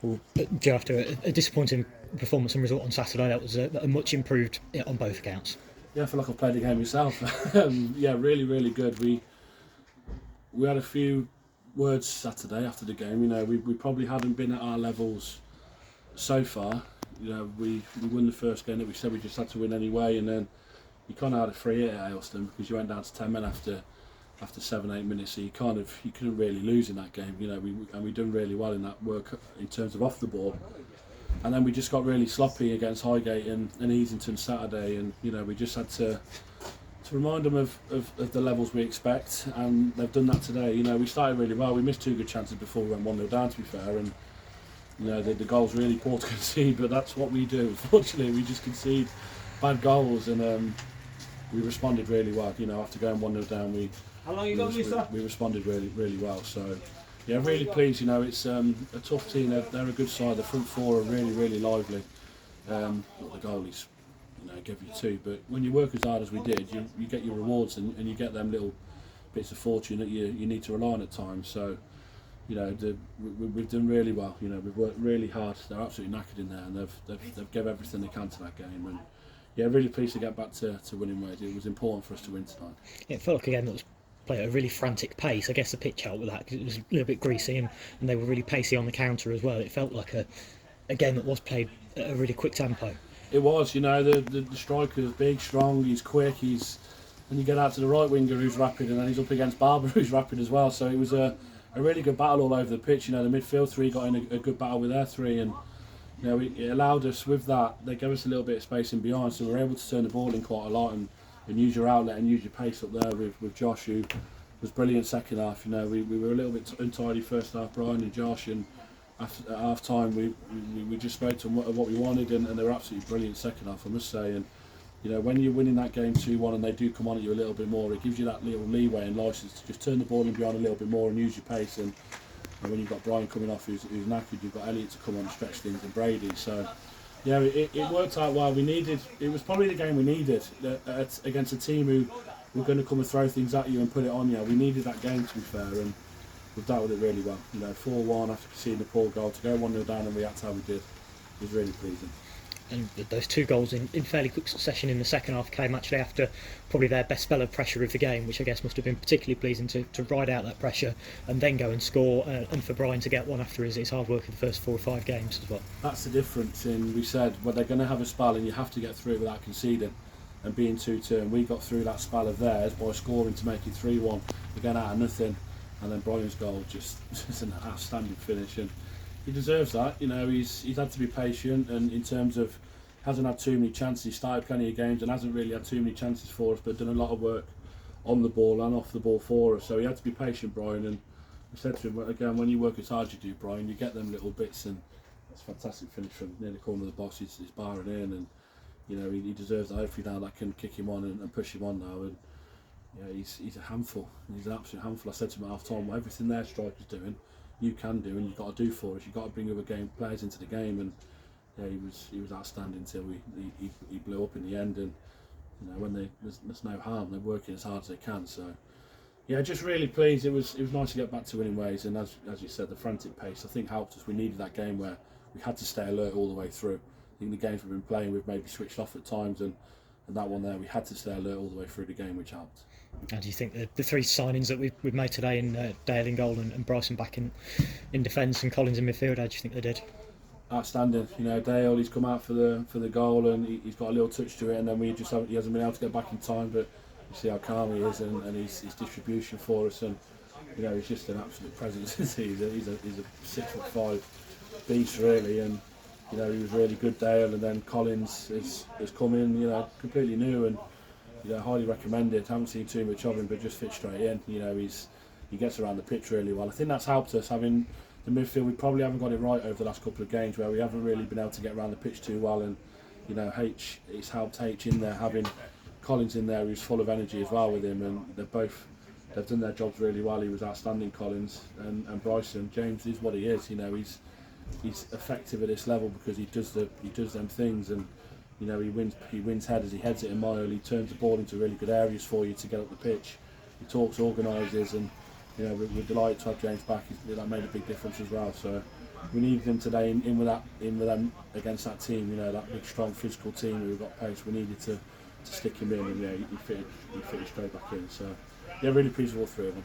Well, Joe, after a disappointing performance and result on Saturday, that was a much improved on both accounts. Yeah, I feel like I've played the game myself. Yeah, really, really good. We had a few words Saturday after the game. We probably hadn't been at our levels so far. We won the first game that we said we just had to win anyway, and then you kind of had a free hit at Ayleston because you went down to 10 men after 7-8 minutes. So you couldn't really lose in that game. We done really well in that work in terms of off the ball. And then we just got really sloppy against Highgate and Easington Saturday, and we just had to remind them of the levels we expect, and they've done that today. We started really well. We missed 2 good chances before we went 1-0 down, to be fair, and the goal's really poor to concede, but that's what we do. Unfortunately, we just concede bad goals, and we responded really well. After going 1-0 down, we responded really, really well. So yeah, really pleased. It's a tough team. They're a good side. The front four are really, really lively. The goalies, give you 2, but when you work as hard as we did, you get your rewards, and you get them little bits of fortune that you need to rely on at times. So we've done really well. We've worked really hard. They're absolutely knackered in there, and they've given everything they can to that game. And yeah, really pleased to get back to winning ways. It was important for us to win tonight. It felt like a game that was played at a really frantic pace. I guess the pitch helped with that because it was a little bit greasy, and they were really pacey on the counter as well. It felt like a game that was played at a really quick tempo. It was, the striker is big, strong, he's quick, and you get out to the right winger who's rapid, and then he's up against Barber who's rapid as well. So it was a really good battle all over the pitch. The midfield 3 got in a good battle with their 3, and it allowed us with that. They gave us a little bit of space in behind, so we were able to turn the ball in quite a lot and use your outlet and use your pace up there with Josh, who was brilliant second half. We were a little bit untidy first half, Brian and Josh, and at half time we just spoke to them what we wanted, and they were absolutely brilliant second half, I must say. And when you're winning that game 2-1 and they do come on at you a little bit more, it gives you that little leeway and license to just turn the ball in behind a little bit more and use your pace. And when you've got Brian coming off who's knackered, you've got Elliot to come on and stretch things, and Brady. So yeah, it worked out well. It was probably the game we needed against a team who were going to come and throw things at you and put it on you. We needed that game, to be fair, and we've dealt with it really well. 4-1 after conceding the poor goal, to go 1-0 down and react how we did was really pleasing. And those 2 goals in fairly quick succession in the second half came actually after probably their best spell of pressure of the game, which I guess must have been particularly pleasing to ride out that pressure and then go and score, and for Brian to get one after his hard work in the first 4 or 5 games as well. That's the difference. We said, well, they're going to have a spell and you have to get through it without conceding and being 2-2, and we got through that spell of theirs by scoring to make it 3-1 again out of nothing, and then Brian's goal just an outstanding finish, and he deserves that. He's had to be patient, and in terms of hasn't had too many chances. He started plenty of games and hasn't really had too many chances for us, but done a lot of work on the ball and off the ball for us. So he had to be patient, Brian. And I said to him again, when you work as hard as you do, Brian, you get them little bits, and it's a fantastic finish from near the corner of the box. He's barring in, and he deserves that. Hopefully now that can kick him on and push him on now. And yeah, he's a handful. He's an absolute handful. I said to him at half time, well, everything their striker's doing, you can do, and you've got to do for us. You've got to bring other players into the game, and yeah, he was outstanding until he blew up in the end. And when there's no harm, they're working as hard as they can. So yeah, just really pleased. It was nice to get back to winning ways, and as you said, the frantic pace I think helped us. We needed that game where we had to stay alert all the way through. I think the games we've been playing, we've maybe switched off at times, and that one there, we had to stay alert all the way through the game, which helped. And do you think the 3 signings that we've made today in Dale in goal and Bryson back in defence and Collins in midfield, how do you think they did? Outstanding. Dale, he's come out for the goal, and he's got a little touch to it, and then he hasn't been able to get back in time, but you see how calm he is, and his distribution for us, and he's just an absolute presence. He's a 6'5" beast really, and he was really good, Dale. And then Collins has come in, completely new, and highly recommended. Haven't seen too much of him, but just fits straight in. He gets around the pitch really well. I think that's helped us having the midfield. We probably haven't got it right over the last couple of games, where we haven't really been able to get around the pitch too well, and it's helped H in there, having Collins in there who's full of energy as well with him, and they've done their jobs really well. He was outstanding, Collins, and Bryson. James is what he is. He's effective at this level because he does them things, and he wins headers, he heads it a mile, he turns the ball into really good areas for you to get up the pitch. He talks, organises, and we're delighted to have James back. That made a big difference as well. So we needed him today in with them against that team. You know, that big, strong, physical team who got pace. We needed to stick him in, and yeah, he fitted straight back in. So yeah, really pleased with all three of them.